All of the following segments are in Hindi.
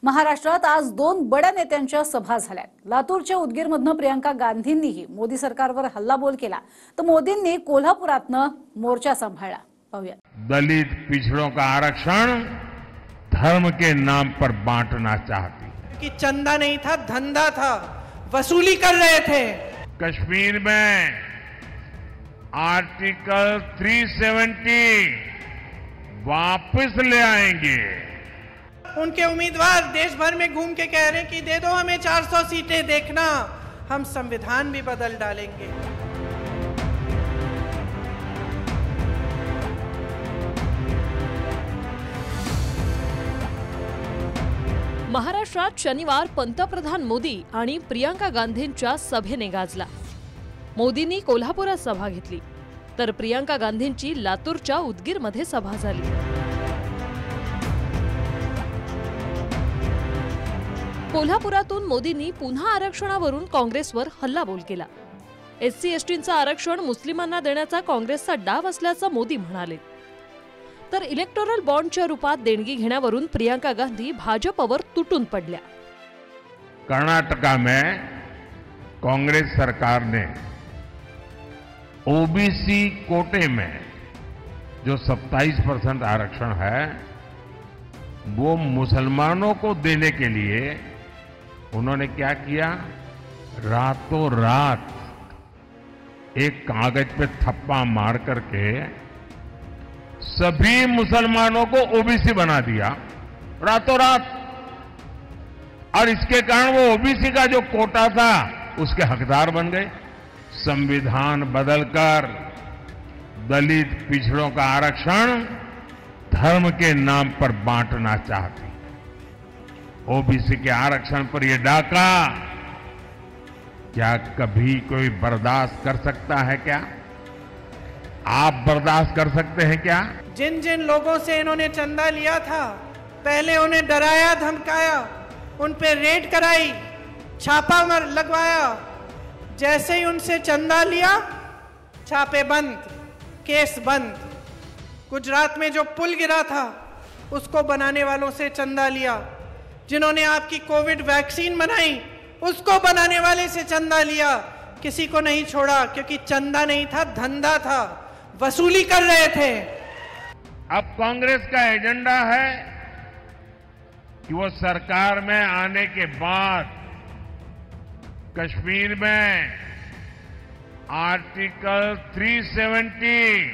महाराष्ट्रात आज दोन बड्या नेत्यांच्या सभा झाल्या। लातूरच्या उदगीरमधनं प्रियंका गांधींनीही मोदी सरकारवर हल्लाबोल केला, तर मोदींनी कोल्हापुरातनं मोर्चा सांभाळला। पाहूया। दलित पिछड़ों का आरक्षण धर्म के नाम पर बांटना चाहती कि चंदा नहीं था, धंधा था, वसूली कर रहे थे। कश्मीर में आर्टिकल 370 वापस ले आएंगे। उनके उम्मीदवार देश भर में घूम के कह रहे हैं कि दे दो हमें 400 सीटें, देखना हम संविधान भी बदल डालेंगे। महाराष्ट्रात शनिवार पंतप्रधान मोदी आणि प्रियंका गांधींच्या सभेने गाजला। मोदींनी कोल्हापुरात सभा घेतली, तर प्रियंका गांधींची लातूरच्या उदगीरमध्ये सभा झाली। कोल्हापुरातून मोदींनी पुन्हा आरक्षणावरून काँग्रेसवर हल्लाबोल केला। एससी एसटींचं आरक्षण मुस्लिमांना देण्याचा काँग्रेसचा डाव असल्याचं मोदी म्हणाले, तर इलेक्टोरल बॉन्डच्या रूपात देणगी घेण्यावरून प्रियंका गांधी भाजपवर तुटून पडल्या। कर्नाटका में कांग्रेस सरकार ने ओबीसी कोटे में जो 27% आरक्षण है वो मुसलमानों को देने के लिए उन्होंने क्या किया, रातों रात एक कागज पे थप्पा मार करके सभी मुसलमानों को ओबीसी बना दिया रातों रात। और इसके कारण वो ओबीसी का जो कोटा था उसके हकदार बन गए। संविधान बदलकर दलित पिछड़ों का आरक्षण धर्म के नाम पर बांटना चाहती। ओबीसी के आरक्षण पर यह डाका क्या कभी कोई बर्दाश्त कर सकता है? क्या आप बर्दाश्त कर सकते हैं क्या? जिन जिन लोगों से इन्होंने चंदा लिया था, पहले उन्हें डराया धमकाया, उन पे रेड कराई, छापा लगवाया। जैसे ही उनसे चंदा लिया, छापे बंद, केस बंद। गुजरात में जो पुल गिरा था उसको बनाने वालों से चंदा लिया। जिन्होंने आपकी कोविड वैक्सीन बनाई उसको बनाने वाले से चंदा लिया। किसी को नहीं छोड़ा, क्योंकि चंदा नहीं था, धंधा था, वसूली कर रहे थे। अब कांग्रेस का एजेंडा है कि वो सरकार में आने के बाद कश्मीर में आर्टिकल 370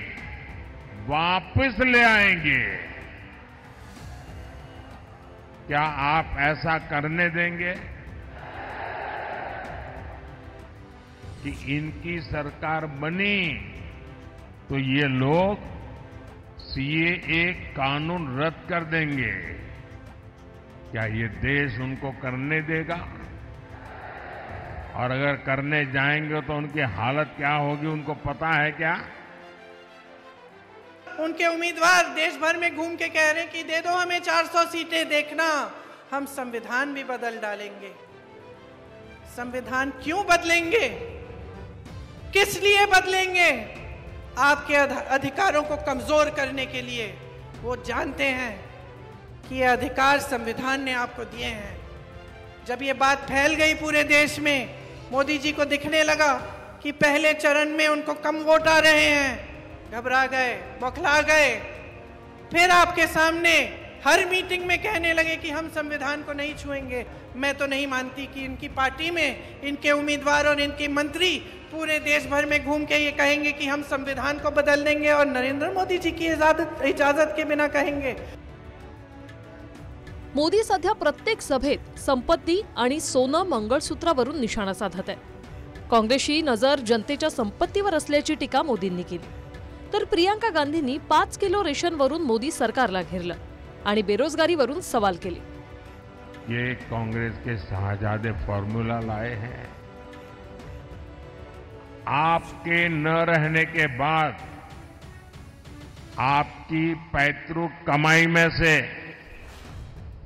वापस ले आएंगे। क्या आप ऐसा करने देंगे कि इनकी सरकार बनी तो ये लोग सीएए कानून रद्द कर देंगे? क्या ये देश उनको करने देगा? और अगर करने जाएंगे तो उनकी हालत क्या होगी, उनको पता है क्या? उनके उम्मीदवार देश भर में घूम के कह रहे हैं कि दे दो हमें 400 सीटें, देखना हम संविधान भी बदल डालेंगे। संविधान क्यों बदलेंगे? किस लिए बदलेंगे? आपके अधिकारों को कमजोर करने के लिए। वो जानते हैं कि ये अधिकार संविधान ने आपको दिए हैं। जब ये बात फैल गई पूरे देश में, मोदी जी को दिखने लगा कि पहले चरण में उनको कम वोट आ रहे हैं, घबरा गए, बौखला गए। फिर आपके सामने हर मीटिंग में कहने लगे कि हम संविधान को नहीं छुएंगे। मैं तो नहीं मानती कि इनकी पार्टी में इनके उम्मीदवार और इनके मंत्री पूरे देश भर में घूम के ये कहेंगे कि हम संविधान को बदल देंगे और नरेंद्र मोदी जी की इजाजत के बिना कहेंगे। मोदी सध्या प्रत्येक सभेत संपत्ती आणि सोनं मंगळसूत्रावरून निशाणा साधत आहे। काँग्रेसची नजर जनतेच्या संपत्तीवर असल्याची टीका मोदींनी केली, तर प्रियंका गांधींनी 5 किलो रेशनवरून मोदी सरकारला घेरलं आणि बेरोजगारीवरून सवाल केले। ये कांग्रेस के शाहजादे फॉर्मूला लाए हैं। आपके न रहने के बाद आपकी पैतृक कमाई में से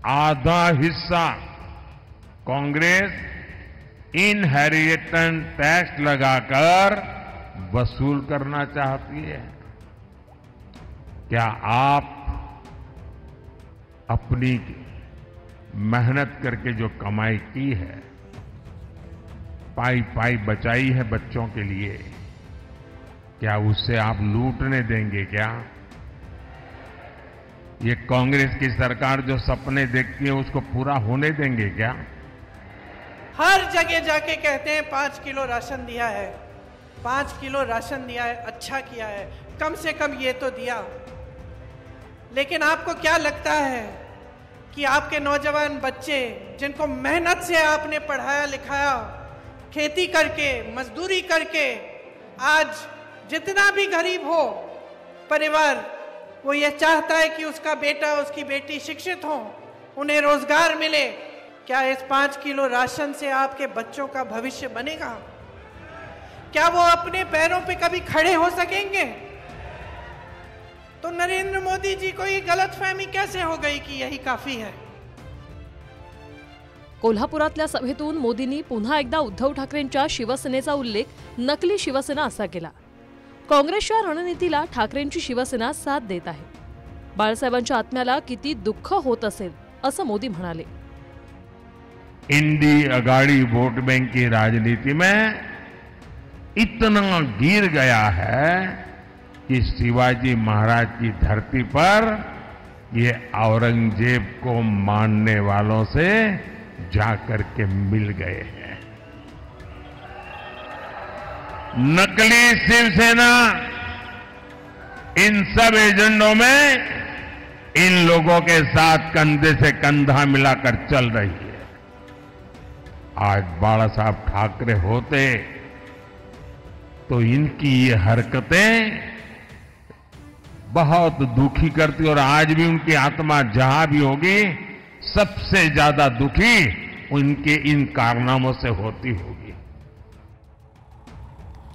आधा हिस्सा कांग्रेस इनहेरिटेंस टैक्स लगाकर वसूल करना चाहती है। क्या आप अपनी मेहनत करके जो कमाई की है, पाई पाई बचाई है बच्चों के लिए, क्या उससे आप लूटने देंगे क्या? ये कांग्रेस की सरकार जो सपने देखती है उसको पूरा होने देंगे क्या? हर जगह जाके कहते हैं 5 किलो राशन दिया है, 5 किलो राशन दिया है, अच्छा किया है, कम से कम ये तो दिया। लेकिन आपको क्या लगता है कि आपके नौजवान बच्चे जिनको मेहनत से आपने पढ़ाया लिखाया, खेती करके, मजदूरी करके, आज जितना भी गरीब हो परिवार, वो ये चाहता है कि उसका बेटा उसकी बेटी शिक्षित हो, उन्हें रोजगार मिले। क्या इस 5 किलो राशन से आपके बच्चों का भविष्य बनेगा? क्या वो अपने पैरों पे कभी खड़े हो सकेंगे? तो नरेंद्र मोदी जी को ये गलतफहमी कैसे हो गई कि यही काफी है? कोल्हापुरातल्या सभेतून मोदींनी पुन्हा एकदा उद्धव ठाकरेंच्या शिवसेनेचा उल्लेख नकली शिवसेना असा केला। काँग्रेसच्या रणनीतीला ठाकरेंची शिवसेना साथ देत आहे। बाळासाहेबांच्या आत्म्याला किती दुःख होत असेल असं मोदी म्हणाले। इंडी अगाड़ी वोट बैंक की राजनीति में इतना गिर गया है कि शिवाजी महाराज की धरती पर ये औरंगजेब को मानने वालों से जाकर के मिल गए हैं। नकली शिवसेना इन सब एजेंडों में इन लोगों के साथ कंधे से कंधा मिलाकर चल रही है। आज बाला साहब ठाकरे होते तो इनकी ये हरकतें बहुत दुखी करती, और आज भी उनकी आत्मा जहां भी होगी सबसे ज्यादा दुखी उनके इन कारनामों से होती होगी।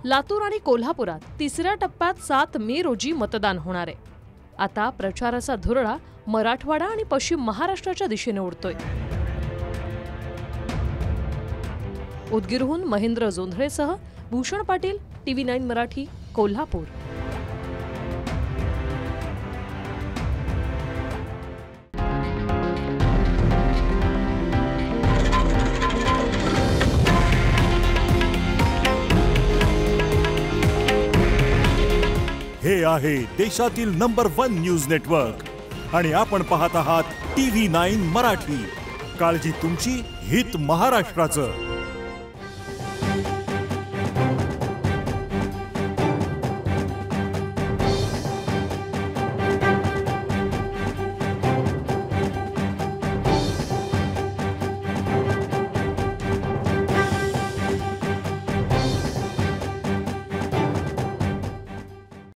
लातूर आणि कोल्हापुरात तिसऱ्या टप्प्यात 7 मे रोजी मतदान होणार आहे। आता प्रचाराचा धुरळा मराठवाडा आणि पश्चिम महाराष्ट्राच्या दिशेने उडतोय। उदगीरहून महेंद्र जोंधळेसह भूषण पाटील, TV9 मराठी, कोल्हापूर। हे आहे देशातील नंबर 1 न्यूज नेटवर्क आणि आपण पाहत आहात TV9 मराठी। काळजी तुमची, हित महाराष्ट्राचं।